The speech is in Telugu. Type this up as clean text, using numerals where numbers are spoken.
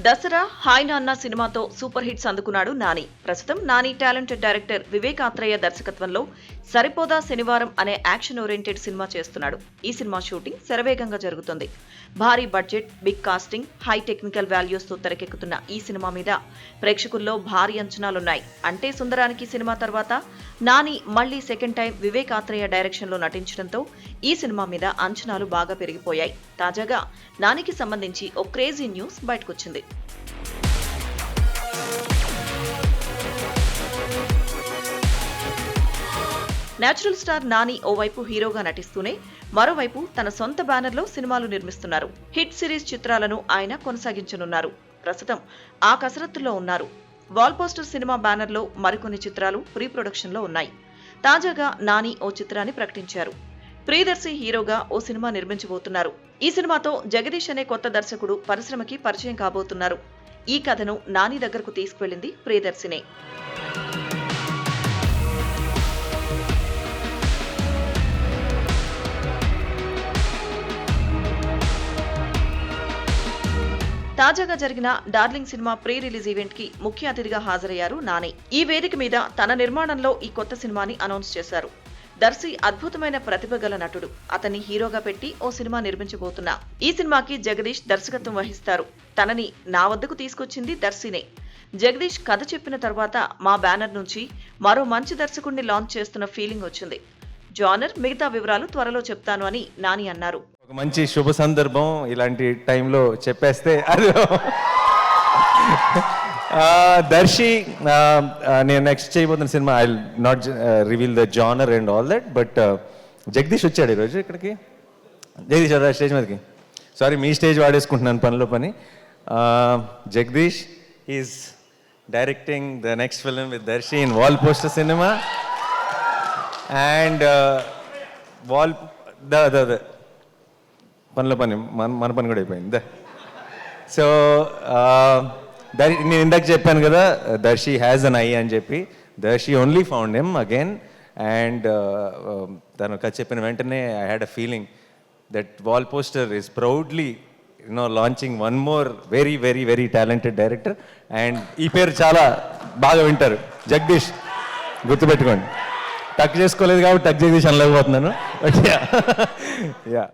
దసరా హాయ్ నాన్న సినిమాతో సూపర్ హిట్స్ అందుకున్నాడు నాని. ప్రస్తుతం నాని టాలెంటెడ్ డైరెక్టర్ వివేక్ ఆత్రేయ దర్శకత్వంలో సరిపోదా శనివారం అనే యాక్షన్ ఓరియంటెడ్ సినిమా చేస్తున్నాడు. ఈ సినిమా షూటింగ్ శరవేగంగా జరుగుతుంది. భారీ budget, big casting, high technical values తో తెరకెక్కుతున్న ఈ సినిమా మీద ప్రేక్షకుల్లో భారీ అంచనాలున్నాయి. అంటే సుందరానికి సినిమా తర్వాత నాని మళ్లీ second time Vivek Athreya direction లో నటించడంతో ఈ సినిమా మీద అంచనాలు బాగా పెరిగిపోయాయి. తాజాగా నానికి సంబంధించి ఓ క్రేజీ న్యూస్ బయటకొచ్చింది. నేచురల్ స్టార్ నాని ఓవైపు హీరోగా నటిస్తూనే మరోవైపు తన సొంత బ్యానర్లో సినిమాలు నిర్మిస్తున్నారు. హిట్ సిరీస్ చిత్రాలను ఆయన కొనసాగించనున్నారు. ప్రస్తుతం ఆ కసరత్తులో ఉన్నారు. వాల్ పోస్టర్ సినిమా బ్యానర్లో మరికొన్ని చిత్రాలు ప్రీ ప్రొడక్షన్ లో ఉన్నాయి. తాజాగా నాని ఓ చిత్రాన్ని ప్రకటించారు. ప్రియదర్శి హీరోగా ఓ సినిమా నిర్మించబోతున్నారు. ఈ సినిమాతో జగదీష్ అనే కొత్త దర్శకుడు పరిశ్రమకి పరిచయం కాబోతున్నారు. ఈ కథను నాని దగ్గరకు తీసుకువెళ్లింది ప్రియదర్శినే. తాజాగా జరిగిన darling cinema pre release event కి ముఖ్య అతిథిగా హాజరయ్యారు నాని. ఈ వేదిక మీద తన నిర్మాణంలో ఈ కొత్త సినిమాని అనౌన్స్ చేశారు. దర్శి అద్భుతమైన ప్రతిభ గల నటుడు. అతన్ని హీరోగా పెట్టి ఓ సినిమా నిర్మించబోతున్నా. ఈ సినిమాకి జగదీష్ దర్శకత్వం వహిస్తారు. తనని నా వద్దకు తీసుకొచ్చింది దర్శినే. జగదీష్ కథ చెప్పిన తర్వాత మా బ్యానర్ నుంచి మరో మంచి దర్శకుడిని లాంచ్ చేస్తున్న ఫీలింగ్ వచ్చింది. జానర్ మిగతా వివరాలు త్వరలో చెప్తాను అని నాని అన్నారు. ఒక మంచి శుభ సందర్భం ఇలాంటి టైంలో చెప్పేస్తే అది దర్శి నేను నెక్స్ట్ చేయబోతున్న cinema I not reveal the genre and all that, but Jagadish వచ్చాడు ఈరోజు ఇక్కడికి. జగదీష్ అదా స్టేజ్ మీదకి. సారీ, మీ స్టేజ్ వాడేసుకుంటున్నాను పనిలో పని. Jagadish is directing the next film with Darshi in Wall Poster సినిమా అండ్ వాల్ ద పనిలో పని మన పని కూడా అయిపోయింది. సో నేను ఇందాక చెప్పాను కదా, దర్శి హ్యాజ్ అన్ ఐ అని చెప్పి. Darshi only found him again and తను కథ చెప్పిన వెంటనే I had a feeling that Wall Poster is proudly launching one more very very very talented director. And ఈ పేరు చాలా బాగా వింటారు, జగదీష్. గుర్తుపెట్టుకోండి. టక్ చేసుకోలేదు కాబట్టి టక్ జగదీష్ అనలేకపోతున్నాను. But yeah